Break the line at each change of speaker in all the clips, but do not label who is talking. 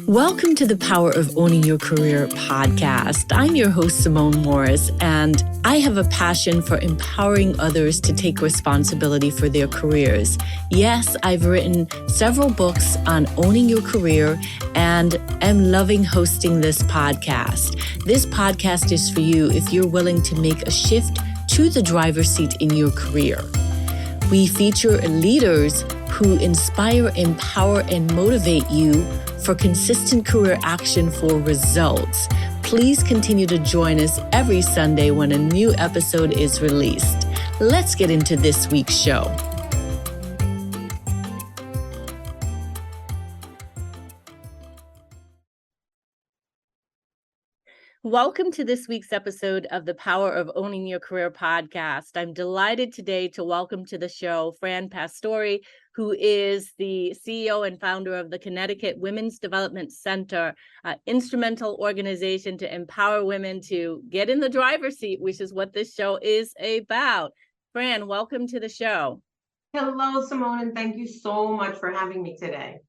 Welcome to the Power of Owning Your Career podcast. I'm your host, Simone Morris, and I have a passion for empowering others to take responsibility for their careers. Yes, I've written several books on owning your career and am loving hosting this podcast. This podcast is for you if you're willing to make a shift to the driver's seat in your career. We feature leaders who inspire, empower, and motivate you for consistent career action for results. Please continue to join us every Sunday when a new episode is released. Let's get into this week's show. Welcome to this week's episode of the Power of Owning Your Career podcast. I'm delighted today to welcome to the show Fran Pastore, who is the CEO and founder of the Connecticut Women's Development Center, an instrumental organization to empower women to get in the driver's seat, which is what this show is about. Fran, welcome to the show.
Hello, Simone, and thank you so much for having me today.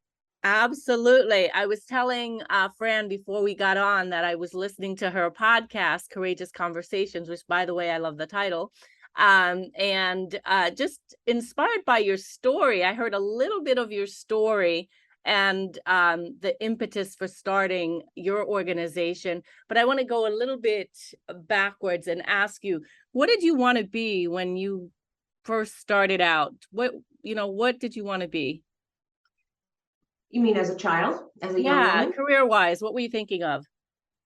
Absolutely. I was telling Fran before we got on that I was listening to her podcast, Courageous Conversations, which, by the way, I love the title. And just inspired by your story, I heard a little bit of your story and the impetus for starting your organization. But I want to go a little bit backwards and ask you, what did you want to be when you first started out? What did you want to be?
You mean as a child, as a young woman?
Career-wise, what were you thinking of?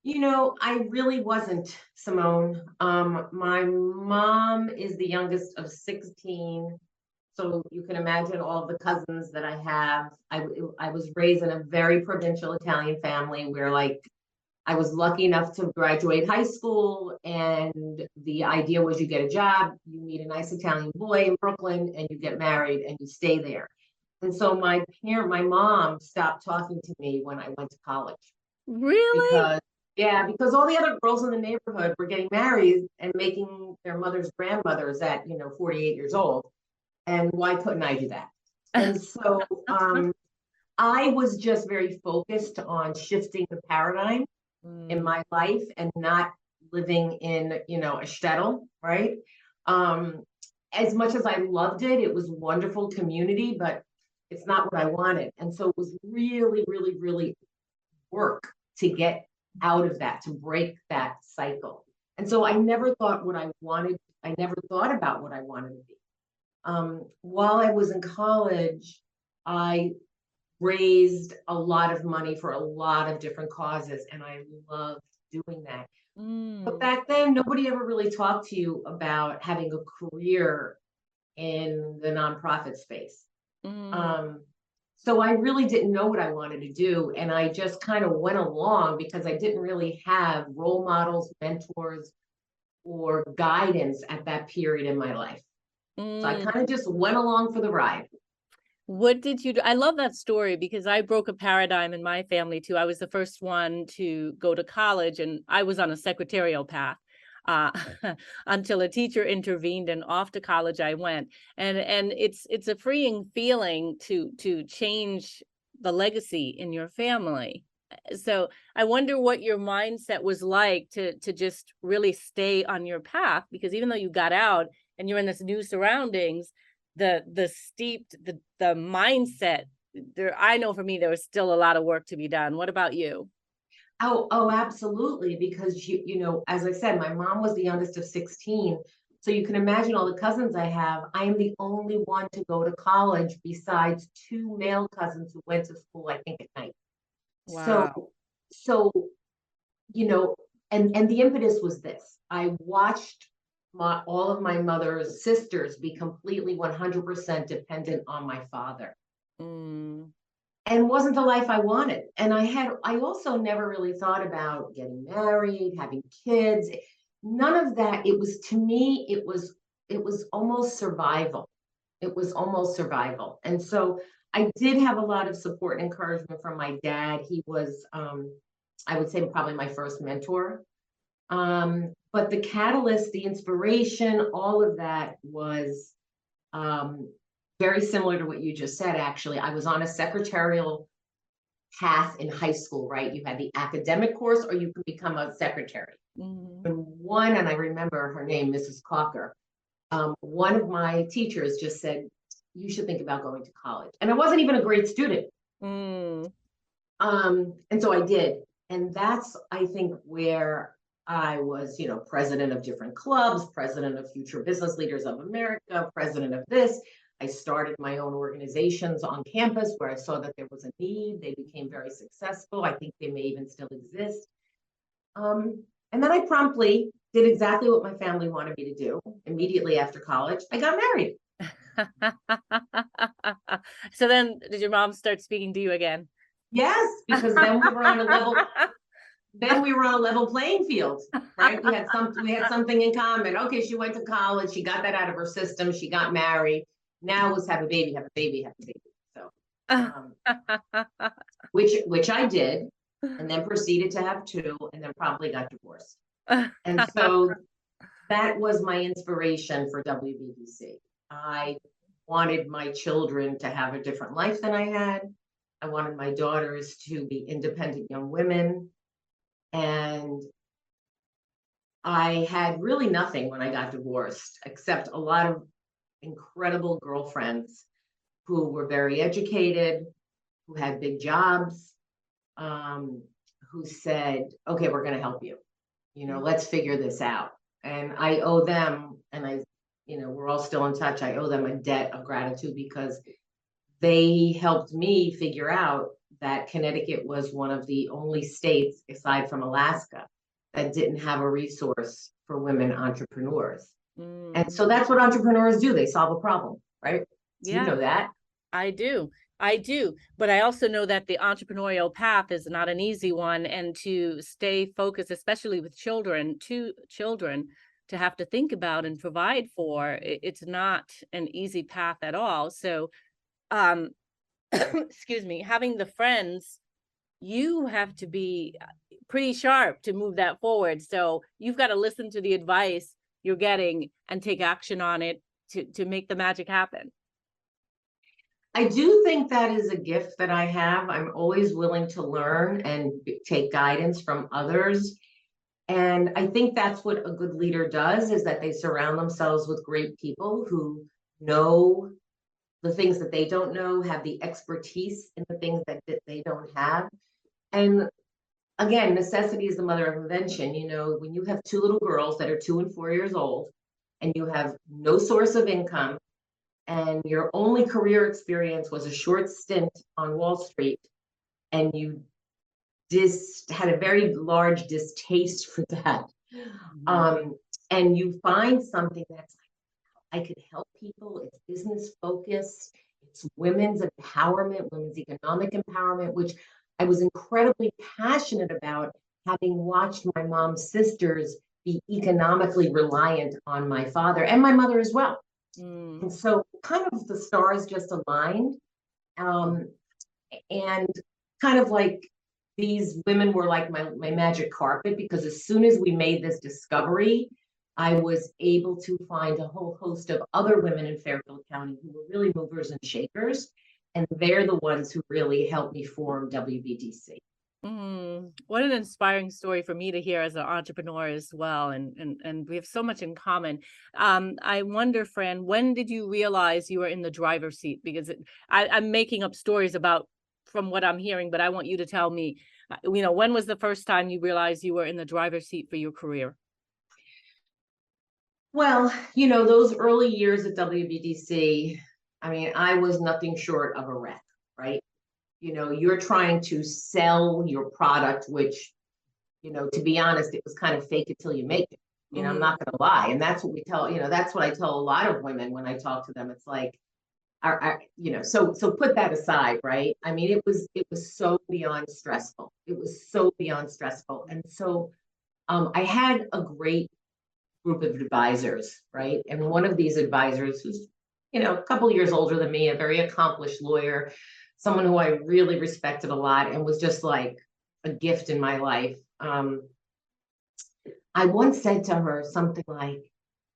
I really wasn't, Simone. My mom is the youngest of 16, so you can imagine all the cousins that I have. I was raised in a very provincial Italian family where, I was lucky enough to graduate high school, and the idea was you get a job, you meet a nice Italian boy in Brooklyn, and you get married, and you stay there. And so my mom stopped talking to me when I went to college.
Really?
Because all the other girls in the neighborhood were getting married and making their mother's grandmothers at, 48 years old. And why couldn't I do that? And so I was just very focused on shifting the paradigm in my life and not living in, a shtetl, right? As much as I loved it, it was a wonderful community, but it's not what I wanted. And so it was really, really, really work to get out of that, to break that cycle. And so I never thought about what I wanted to be. While I was in college, I raised a lot of money for a lot of different causes, and I loved doing that. But back then, nobody ever really talked to you about having a career in the nonprofit space. So I really didn't know what I wanted to do. And I just kind of went along because I didn't really have role models, mentors, or guidance at that period in my life. So I kind of just went along for the ride.
What did you do? I love that story because I broke a paradigm in my family too. I was the first one to go to college, and I was on a secretarial path. Until a teacher intervened, and off to college I went. And it's a freeing feeling to change the legacy in your family. So I wonder what your mindset was like to just really stay on your path, because even though you got out and you're in this new surroundings, the mindset there, I know for me there was still a lot of work to be done. What about you?
Oh, absolutely. Because as I said, my mom was the youngest of 16. So you can imagine all the cousins I have. I am the only one to go to college besides two male cousins who went to school, I think, at night.
Wow.
So, and the impetus was this. I watched all of my mother's sisters be completely 100% dependent on my father. And wasn't the life I wanted. And I also never really thought about getting married, having kids, none of that. It was, to me, it was almost survival. It was almost survival. And so I did have a lot of support and encouragement from my dad. He was, I would say, probably my first mentor. But the catalyst, the inspiration, all of that was very similar to what you just said, actually. I was on a secretarial path in high school, right? You had the academic course or you could become a secretary. And I remember her name, Mrs. Calker. One of my teachers just said, you should think about going to college. And I wasn't even a great student. And so I did. And that's, I think, where I was, president of different clubs, president of Future Business Leaders of America, president of this. I started my own organizations on campus where I saw that there was a need. They became very successful. I think they may even still exist. And then I promptly did exactly what my family wanted me to do. Immediately after college, I got married.
So then did your mom start speaking to you again?
Yes, because then we were on a level playing field, right? We had something in common. Okay, she went to college, she got that out of her system, she got married. Now let's have a baby, have a baby, have a baby. So which I did, and then proceeded to have two, and then promptly got divorced. And so that was my inspiration for WBDC. I wanted my children to have a different life than I had. I wanted my daughters to be independent young women. And I had really nothing when I got divorced, except a lot of incredible girlfriends who were very educated, who had big jobs, who said, okay, we're going to help you. Let's figure this out. And I owe them, and we're all still in touch. I owe them a debt of gratitude because they helped me figure out that Connecticut was one of the only states, aside from Alaska, that didn't have a resource for women entrepreneurs. And so that's what entrepreneurs do. They solve a problem, right?
Yeah.
You know that.
I do. But I also know that the entrepreneurial path is not an easy one, and to stay focused, especially with children, to have to think about and provide for, it's not an easy path at all. So, excuse me, having the friends, you have to be pretty sharp to move that forward. So you've got to listen to the advice you're getting and take action on it to make the magic happen.
I do think that is a gift that I have. I'm always willing to learn and take guidance from others. And I think that's what a good leader does, is that they surround themselves with great people who know the things that they don't know, have the expertise in the things that they don't have. And again, necessity is the mother of invention. When you have two little girls that are 2 and 4 years old, and you have no source of income, and your only career experience was a short stint on Wall Street, and you just had a very large distaste for that, and you find something that's like, I could help people, it's business focused, it's women's empowerment, women's economic empowerment, which I was incredibly passionate about, having watched my mom's sisters be economically reliant on my father and my mother as well. And so kind of the stars just aligned, and kind of like these women were like my magic carpet, because as soon as we made this discovery, I was able to find a whole host of other women in Fairfield County who were really movers and shakers, and they're the ones who really helped me form WBDC.
What an inspiring story for me to hear as an entrepreneur as well. And we have so much in common. I wonder, Fran, when did you realize you were in the driver's seat? Because I'm making up stories from what I'm hearing, but I want you to tell me, when was the first time you realized you were in the driver's seat for your career?
Well, those early years at WBDC, I was nothing short of a wreck, right? You're trying to sell your product, which, to be honest, it was kind of fake it till you make it. I'm not going to lie. And that's what we tell, that's what I tell a lot of women when I talk to them. It's like, so put that aside, right? It was so beyond stressful. It was so beyond stressful. And so I had a great group of advisors, right? And one of these advisors, who's, a couple years older than me, a very accomplished lawyer, someone who I really respected a lot and was just like a gift in my life. I once said to her something like,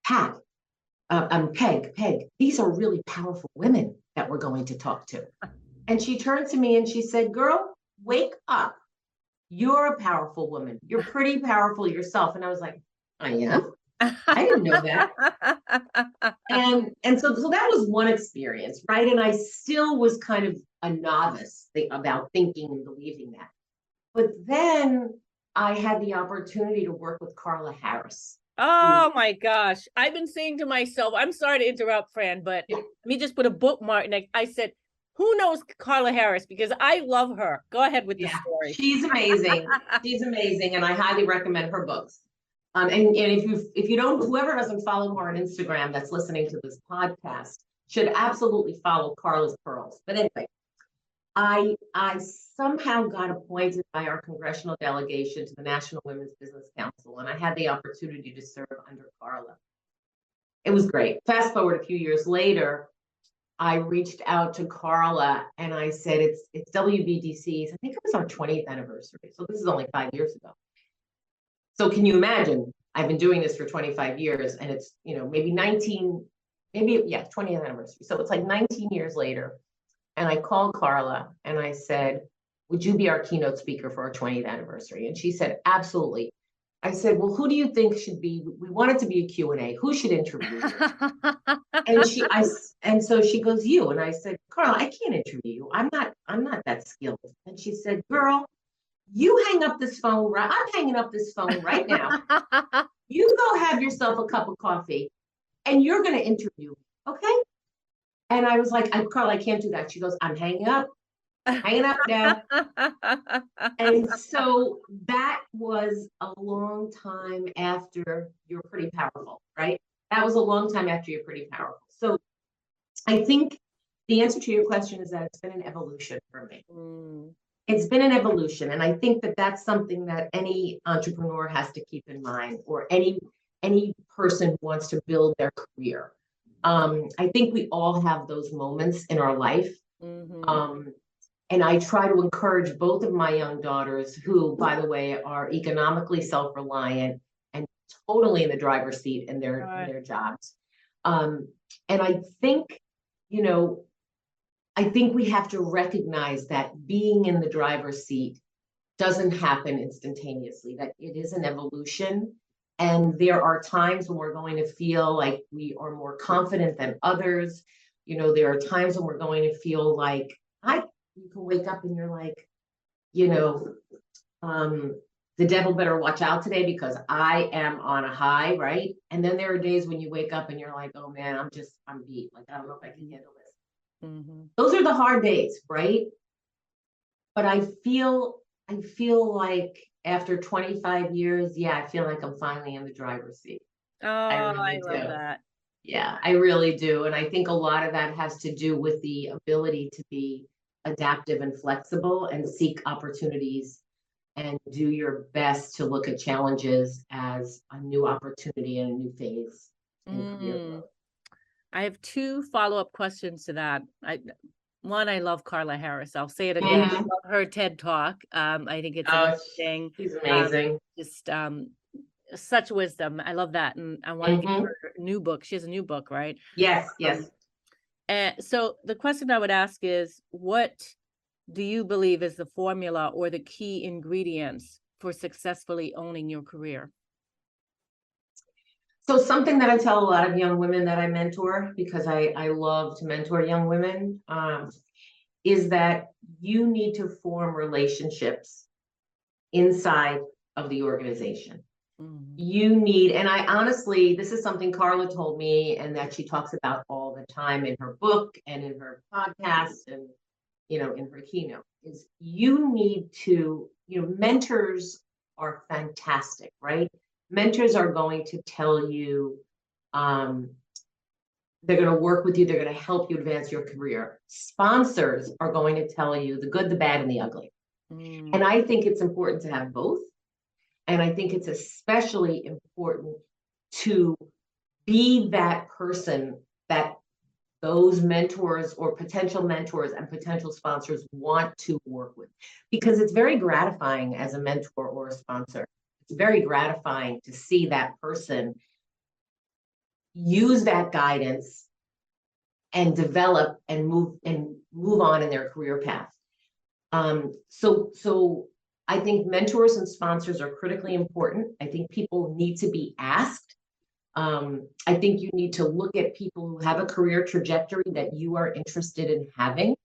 Pat, Peg, these are really powerful women that we're going to talk to. And she turned to me and she said, girl, wake up. You're a powerful woman. You're pretty powerful yourself. And I was like, I am. I didn't know that. And so that was one experience, right? And I still was kind of a novice about thinking and believing that. But then I had the opportunity to work with Carla Harris.
Oh my gosh. I've been saying to myself, I'm sorry to interrupt, Fran, but let me just put a bookmark. And I said, who knows Carla Harris? Because I love her. Go ahead with the story.
She's amazing. She's amazing. And I highly recommend her books. And if you don't, whoever doesn't follow her on Instagram that's listening to this podcast should absolutely follow Carla's Pearls. But anyway, I somehow got appointed by our congressional delegation to the National Women's Business Council, and I had the opportunity to serve under Carla. It was great. Fast forward a few years later, I reached out to Carla and I said, it's WBDC's, I think it was our 20th anniversary. So this is only 5 years ago. So can you imagine, I've been doing this for 25 years and it's, maybe 20th anniversary. So it's like 19 years later. And I called Carla and I said, would you be our keynote speaker for our 20th anniversary? And she said, absolutely. I said, well, who do you think should be, we want it to be a Q&A. Who should interview you? And so she goes, you. And I said, Carla, I can't interview you. I'm not that skilled. And she said, girl, you hang up this phone, right? I'm hanging up this phone right now. You go have yourself a cup of coffee and you're going to interview me. Okay. And I was like, Carla, I can't do that. She goes, I'm hanging up now. And so that was a long time after You're Pretty Powerful, right? That was a long time after You're Pretty Powerful. So I think the answer to your question is that it's been an evolution for me. It's been an evolution. And I think that that's something that any entrepreneur has to keep in mind, or any person who wants to build their career. I think we all have those moments in our life. And I try to encourage both of my young daughters, who, by the way, are economically self-reliant and totally in the driver's seat in their jobs. And I think, I think we have to recognize that being in the driver's seat doesn't happen instantaneously, that it is an evolution. And there are times when we're going to feel like we are more confident than others. There are times when we're going to feel like you can wake up and you're like, the devil better watch out today because I am on a high, right? And then there are days when you wake up and you're like, oh man, I'm beat. Like, I don't know if I can handle this. Those are the hard days, right? But I feel like after 25 years, I feel like I'm finally in the driver's seat.
Oh, I love that.
Yeah, I really do. And I think a lot of that has to do with the ability to be adaptive and flexible and seek opportunities and do your best to look at challenges as a new opportunity and a new phase in career growth.
I have two follow-up questions to that. One, I love Carla Harris. I'll say it again. I love her TED Talk. I think it's amazing.
She's amazing.
Just such wisdom. I love that. And I want to give her a new book. She has a new book, right?
Yes.
So the question I would ask is, what do you believe is the formula or the key ingredients for successfully owning your career?
So something that I tell a lot of young women that I mentor, because I love to mentor young women, is that you need to form relationships inside of the organization. You need, and I honestly, this is something Carla told me and that she talks about all the time in her book and in her podcast and, in her keynote, is you need to, mentors are fantastic, right? Mentors are going to tell you, they're going to work with you. They're going to help you advance your career. Sponsors are going to tell you the good, the bad, and the ugly. And I think it's important to have both. And I think it's especially important to be that person that those mentors or potential mentors and potential sponsors want to work with, because it's very gratifying as a mentor or a sponsor. It's very gratifying to see that person use that guidance and develop and move on in their career path. So I think mentors and sponsors are critically important. I think people need to be asked. I think you need to look at people who have a career trajectory that you are interested in having,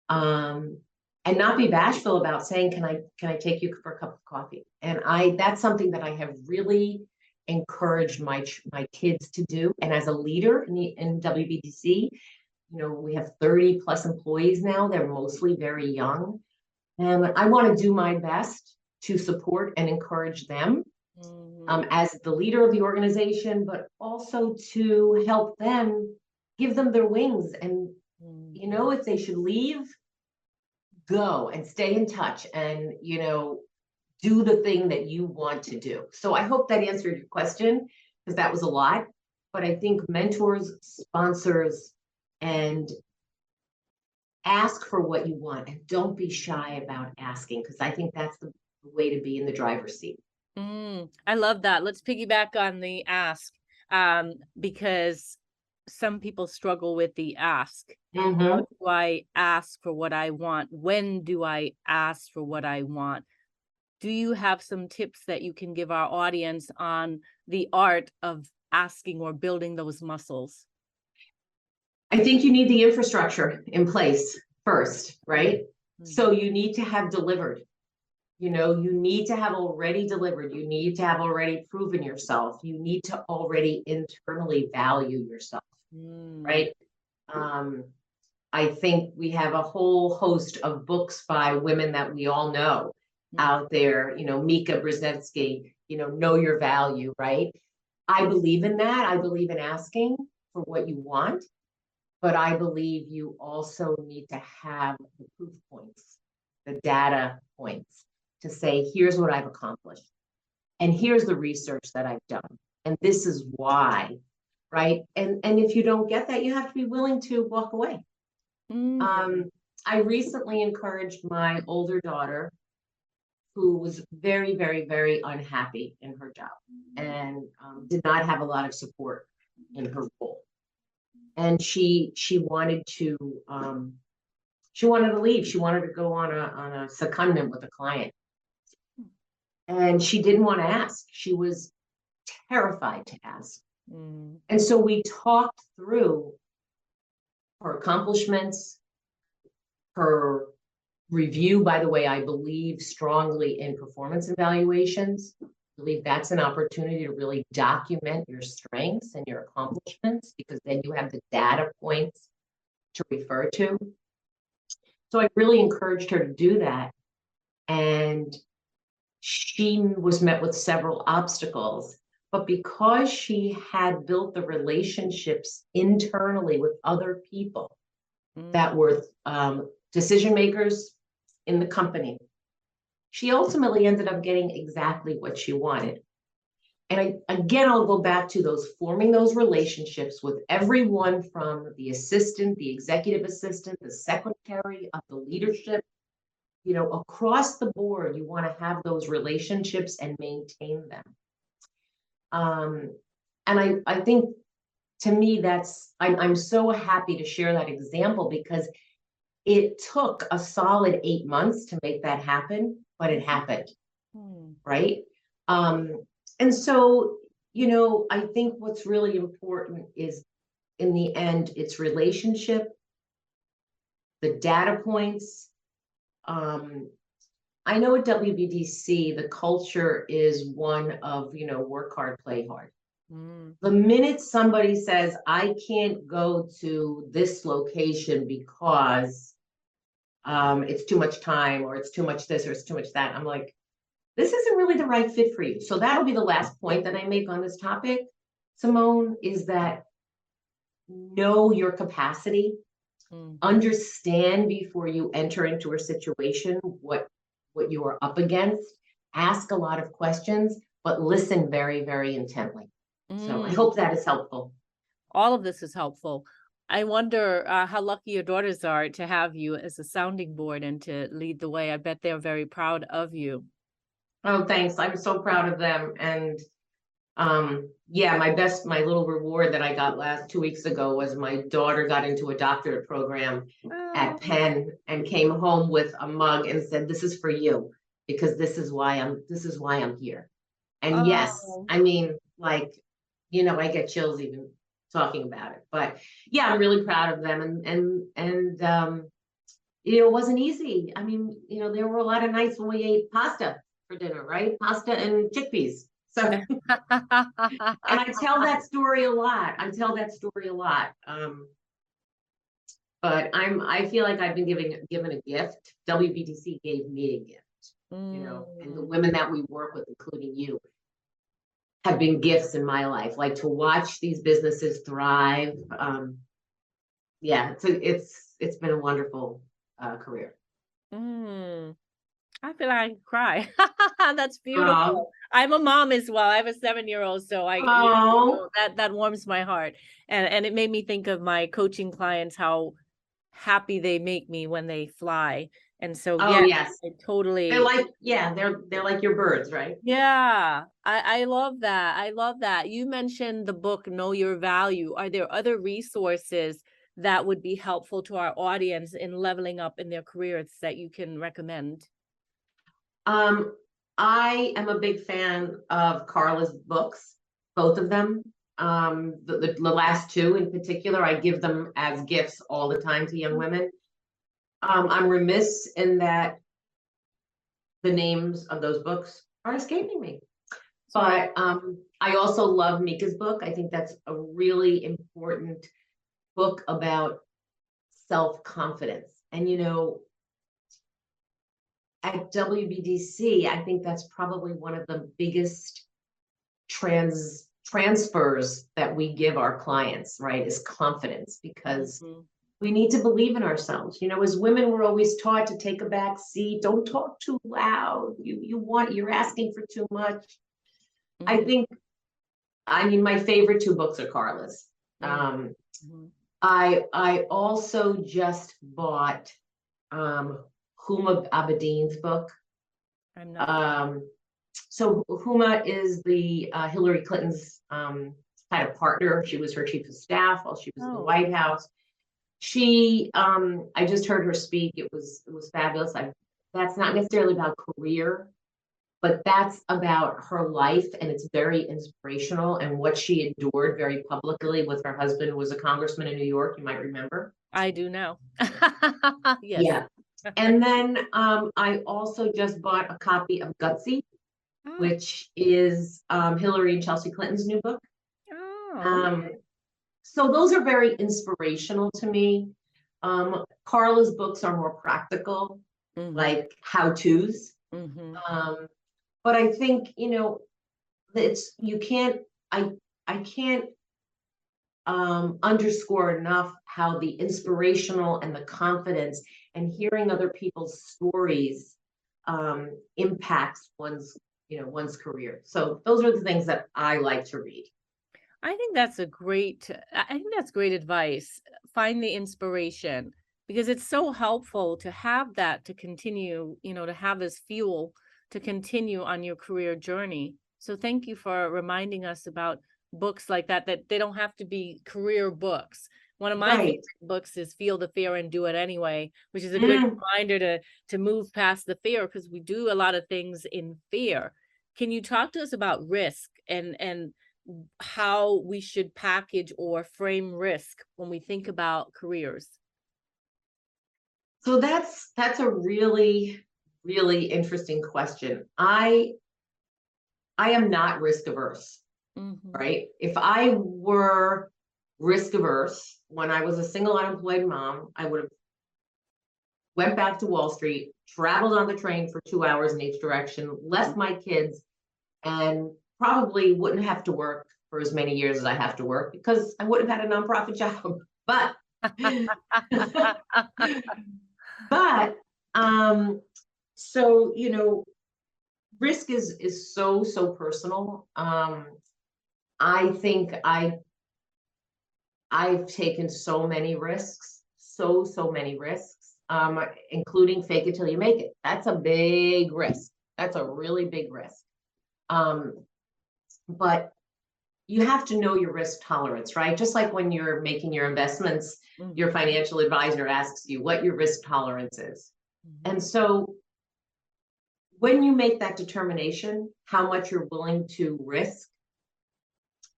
and not be bashful about saying, can I take you for a cup of coffee? And that's something that I have really encouraged my kids to do. And as a leader in WBDC, we have 30 plus employees now. They're mostly very young. And I want to do my best to support and encourage them as the leader of the organization, but also to help them, give them their wings. And, if they should leave, go and stay in touch and, do the thing that you want to do. So I hope that answered your question, because that was a lot. But I think mentors, sponsors, and ask for what you want, and don't be shy about asking, because I think that's the way to be in the driver's seat.
I love that. Let's piggyback on the ask, because some people struggle with the ask. How do I ask for what I want? When do I ask for what I want? Do you have some tips that you can give our audience on the art of asking or building those muscles?
I think you need the infrastructure in place first, right? So you need to have delivered. You need to have already delivered. You need to have already proven yourself. You need to already internally value yourself, right? I think we have a whole host of books by women that we all know out there, Mika Brzezinski, Know Your Value, right? I believe in that. I believe in asking for what you want, but I believe you also need to have the proof points, the data points, to say, here's what I've accomplished, and here's the research that I've done, and this is why, right? And if you don't get that, you have to be willing to walk away. I recently encouraged my older daughter, who was very, very, very unhappy in her job and did not have a lot of support in her role. And she wanted to leave. She wanted to go on a secondment with a client. And she didn't want to ask. She was terrified to ask. And so we talked through her accomplishments, her review. By the way, I believe strongly in performance evaluations. I believe that's an opportunity to really document your strengths and your accomplishments, because then you have the data points to refer to. So I really encouraged her to do that. And she was met with several obstacles, but because she had built the relationships internally with other people that were decision makers in the company, she ultimately ended up getting exactly what she wanted. And I'll go back to forming those relationships with everyone from the assistant, the executive assistant, the secretary, of the leadership. Across the board, you want to have those relationships and maintain them. And I think, to me, I'm so happy to share that example, because it took a solid 8 months to make that happen, but it happened, right? And so, I think what's really important is, in the end, it's relationship, the data points. I know at WBDC, the culture is one of, work hard, play hard. The minute somebody says, I can't go to this location because it's too much time, or it's too much this, or it's too much that, I'm like, this isn't really the right fit for you. So that'll be the last point that I make on this topic, Simone, is that know your capacity. Understand before you enter into a situation what you are up against. Ask a lot of questions, but listen very, very intently. So I hope that is helpful.
All of this is helpful. I wonder how lucky your daughters are to have you as a sounding board and to lead the way. I bet they're very proud of you.
Oh, thanks. I'm so proud of them. And Yeah, my little reward that I got 2 weeks ago was my daughter got into a doctorate program at
Oh,
Penn and came home with a mug and said, "This is for you because this is why I'm here." And yes,
oh,
I mean, like, I get chills even talking about it. But yeah, I'm really proud of them. It wasn't easy. I mean, there were a lot of nights when we ate pasta for dinner, right? Pasta and chickpeas. So, and I tell that story a lot. But I feel like I've been given a gift. WBDC gave me a gift, and the
Mm.
women that we work with, including you, have been gifts in my life. Like to watch these businesses thrive. Yeah, it's been a wonderful career.
Mm. I feel like I could cry. That's
Um,
beautiful. I'm a mom as well. I have a 7-year-old, so
oh,
that warms my heart. And it made me think of my coaching clients, how happy they make me when they fly. And so,
oh
yes,
yes.
I totally,
They're like your birds, right?
yeah, I love that. I love that. You mentioned the book, Know Your Value. Are there other resources that would be helpful to our audience in leveling up in their careers that you can recommend?
Um, I am a big fan of Carla's books, both of them. The last two in particular, I give them as gifts all the time to young women. I'm remiss in that the names of those books are escaping me.
Sorry.
But I also love Mika's book. I think that's a really important book about self-confidence. And at WBDC, I think that's probably one of the biggest transfers that we give our clients, right, is confidence, because
Mhm.
we need to believe in ourselves. As women, we're always taught to take a back seat. Don't talk too loud. You're asking for too much. I
Mhm.
think, I mean, my favorite two books are Carla's.
Mhm.
Um,
Mhm.
I also just bought Huma Abedin's book.
I'm not.
So Huma is the Hillary Clinton's kind of partner. She was her chief of staff while she was in the
Oh,
White House. I just heard her speak. It was fabulous. That's not necessarily about career, but that's about her life, and it's very inspirational, and what she endured very publicly with her husband, who was a congressman in New York. You might remember.
I do know. Yes.
Yeah. And then I also just bought a copy of Gutsy,
Oh,
which is Hillary and Chelsea Clinton's new book.
oh,
Um, so those are very inspirational to me. Carla's books are more practical,
mhm,
like how-tos.
mhm.
Um, but I think, it's you can't I can't underscore enough how the inspirational and the confidence and hearing other people's stories impacts one's career. So those are the things that I like to read.
I think that's great advice. Find the inspiration, because it's so helpful to have that to continue, to have as fuel to continue on your career journey. So thank you for reminding us about books like that, that they don't have to be career books. One of my favorite
Right.
books is Feel the Fear and Do It Anyway, which is a good
Mm.
reminder to move past the fear, because we do a lot of things in fear. Can you talk to us about risk and how we should package or frame risk when we think about careers?
So that's a really, really interesting question. I am not risk averse,
Mhm.
right? If I were risk averse when I was a single unemployed mom, I would have went back to Wall Street, traveled on the train for 2 hours in each direction, left my kids, and probably wouldn't have to work for as many years as I have to work because I would have had a nonprofit job. But but so risk is so personal. I think I've taken so many risks, so many risks, including fake it till you make it. That's a big risk. That's a really big risk. Um, but you have to know your risk tolerance, right? Just like when you're making your investments, your financial advisor asks you what your risk tolerance is. And so when you make that determination, how much you're willing to risk,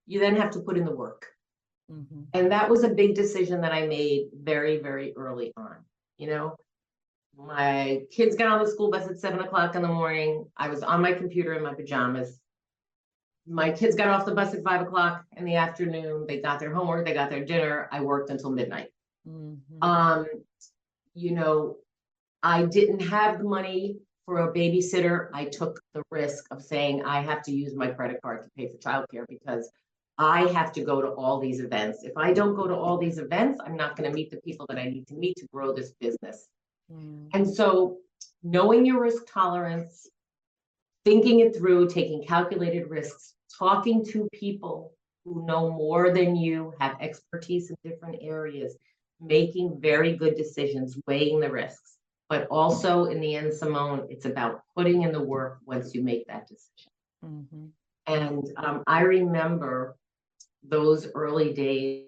you then have to put in the work. And that was a big decision that I made very, very early on. You know, my kids got on the school bus at 7 o'clock in the morning. I was on my computer in my pajamas. My kids got off the bus at 5 o'clock in the afternoon. They got their homework, they got their dinner. I worked until midnight. You know, I didn't have the money for a babysitter. I took the risk of saying I have to use my credit card to pay for childcare because I have to go to all these events. If I don't go to all these events, I'm not going to meet the people that I need to meet to grow this business. And so knowing your risk tolerance, thinking it through, taking calculated risks, talking to people who know more than you, have expertise in different areas, making very good decisions, weighing the risks. But also in the end, Simone, it's about putting in the work once you make that decision. And I remember those early days,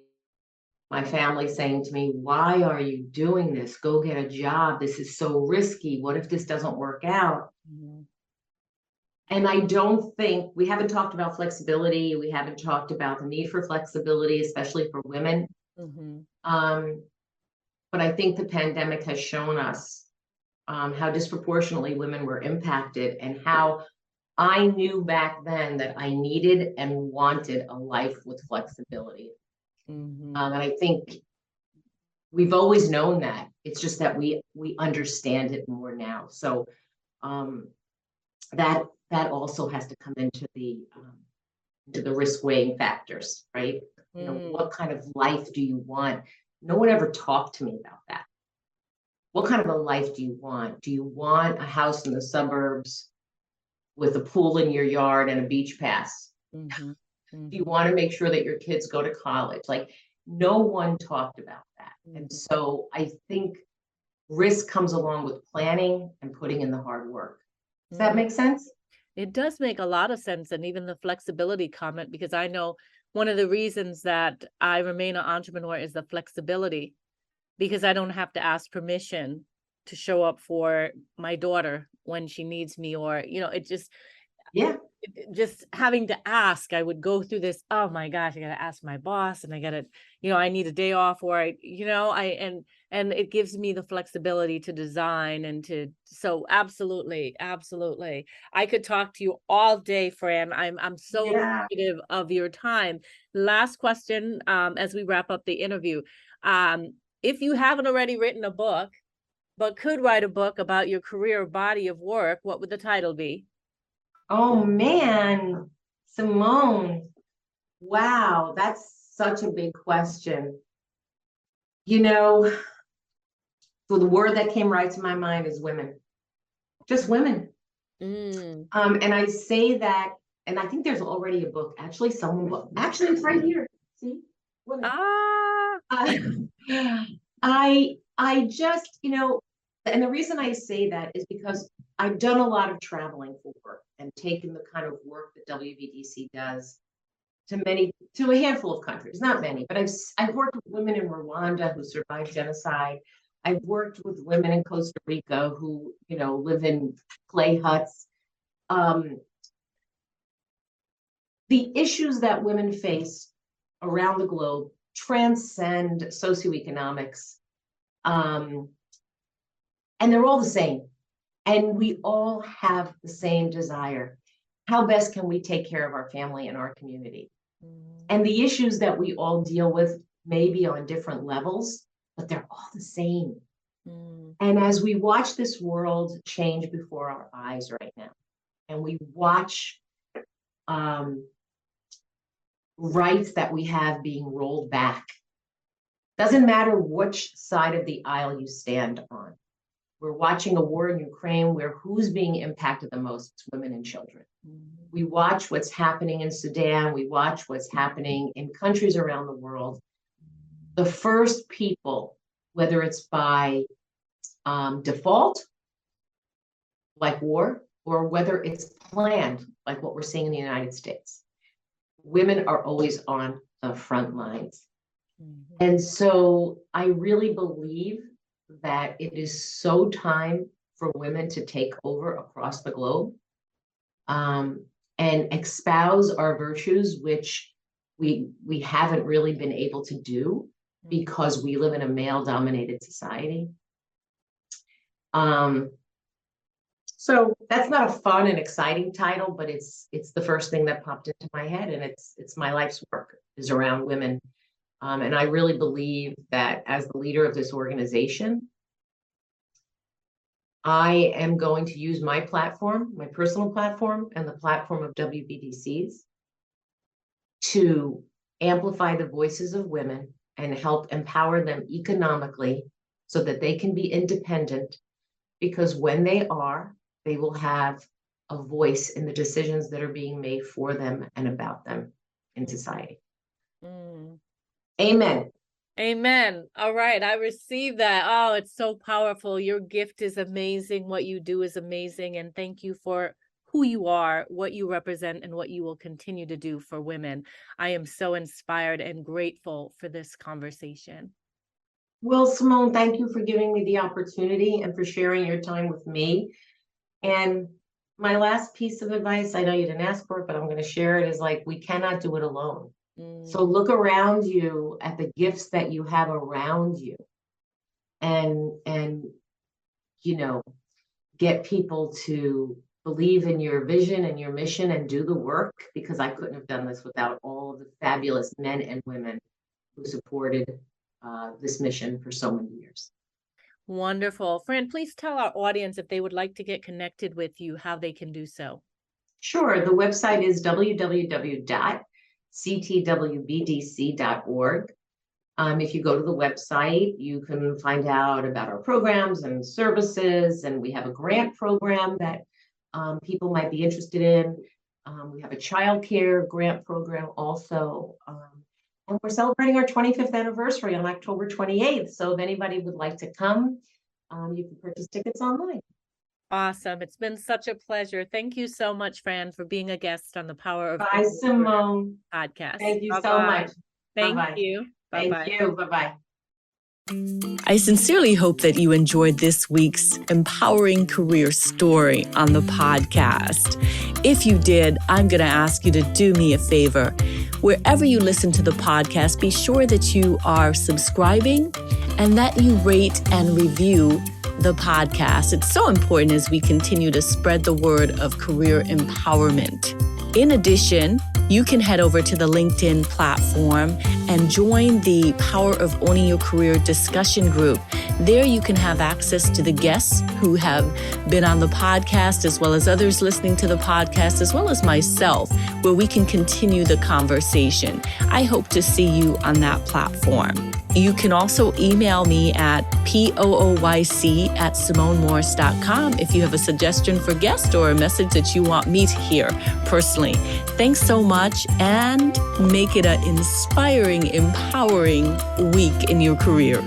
my family saying to me, why are you doing this? Go get a job. This is so risky. What if this doesn't work out? And I don't think, we haven't talked about flexibility. We haven't talked about the need for flexibility, especially for women. But I think the pandemic has shown us how disproportionately women were impacted and how I knew back then that I needed and wanted a life with flexibility. And I think we've always known that. It's just that we understand it more now. So that also has to come into the risk weighing factors, right? You know, what kind of life do you want? No one ever talked to me about that. What kind of a life do you want? Do you want a house in the suburbs with a pool in your yard and a beach pass? Do you want to make sure that your kids go to college? Like, no one talked about that. And so I think risk comes along with planning and putting in the hard work. Does that make sense?
It does make a lot of sense. And even the flexibility comment, because I know one of the reasons that I remain an entrepreneur is the flexibility, because I don't have to ask permission to show up for my daughter when she needs me, or, you know, it just, just having to ask, I would go through this, oh my gosh, I got to ask my boss and I got to, you know, I need a day off, or and it gives me the flexibility to design and so absolutely. I could talk to you all day, Fran. I'm so appreciative of your time. Last question, as we wrap up the interview. If you haven't already written a book, but could write a book about your career body of work, what would the title be?
Oh man, Simone, wow, that's such a big question. You know, so the word that came right to my mind is women, just women. And I say that, and I think there's already a book. Actually, it's right here. See? I just, you know, and the reason I say that is because I've done a lot of traveling for work and taken the kind of work that WVDC does to a handful of countries, not many, but I've worked with women in Rwanda who survived genocide. I've worked with women in Costa Rica who, you know, live in clay huts. The issues that women face around the globe transcend socioeconomics. And they're all the same. And we all have the same desire. How best can we take care of our family and our community? And the issues that we all deal with may be on different levels, but they're all the same. And as we watch this world change before our eyes right now, and we watch rights that we have being rolled back, doesn't matter which side of the aisle you stand on. We're watching a war in Ukraine where who's being impacted the most? It's women and children. We watch what's happening in Sudan. We watch what's happening in countries around the world. The first people, whether it's by default, like war, or whether it's planned, like what we're seeing in the United States, women are always on the front lines.
Mhm.
And so I really believe that it is so time for women to take over across the globe, and espouse our virtues, which we haven't really been able to do because we live in a male-dominated society. So that's not a fun and exciting title, but it's the first thing that popped into my head, and it's my life's work is around women. And I really believe that as the leader of this organization, I am going to use my platform, my personal platform, and the platform of WBDC's to amplify the voices of women and help empower them economically so that they can be independent, because when they are, they will have a voice in the decisions that are being made for them and about them in society.
Mm.
Amen.
Amen. All right. I received that. Oh, it's so powerful. Your gift is amazing. What you do is amazing. And thank you for who you are, what you represent, and what you will continue to do for women. I am so inspired and grateful for this conversation.
Well, Simone, thank you for giving me the opportunity and for sharing your time with me. And my last piece of advice, I know you didn't ask for it, but I'm going to share it, is like, we cannot do it alone. So look around you at the gifts that you have around you, and get people to believe in your vision and your mission and do the work, because I couldn't have done this without all of the fabulous men and women who supported this mission for so many years.
Wonderful. Fran, please tell our audience, if they would like to get connected with you, how they can do so.
Sure. The website is www.ctwbdc.org. If you go to the website, you can find out about our programs and services, and we have a grant program that people might be interested in. We have a childcare grant program also. And we're celebrating our 25th anniversary on October 28th. So if anybody would like to come, you can purchase tickets online.
Awesome. It's been such a pleasure. Thank you so much, Fran, for being a guest on the Power of
Bye, Simone.
podcast.
Thank you so
Bye-bye.
much.
Thank
Bye-bye.
you. Bye-bye.
Thank you. Bye-bye.
I sincerely hope that you enjoyed this week's empowering career story on the podcast. If you did, I'm going to ask you to do me a favor. Wherever you listen to the podcast, be sure that you are subscribing and that you rate and review the podcast. It's so important as we continue to spread the word of career empowerment. In addition, you can head over to the LinkedIn platform and join the Power of Owning Your Career discussion group. There you can have access to the guests who have been on the podcast, as well as others listening to the podcast, as well as myself, where we can continue the conversation. I hope to see you on that platform. You can also email me at pooyc@simonemorris.com if you have a suggestion for guest or a message that you want me to hear personally. Thanks so much, and make it an inspiring, empowering week in your career.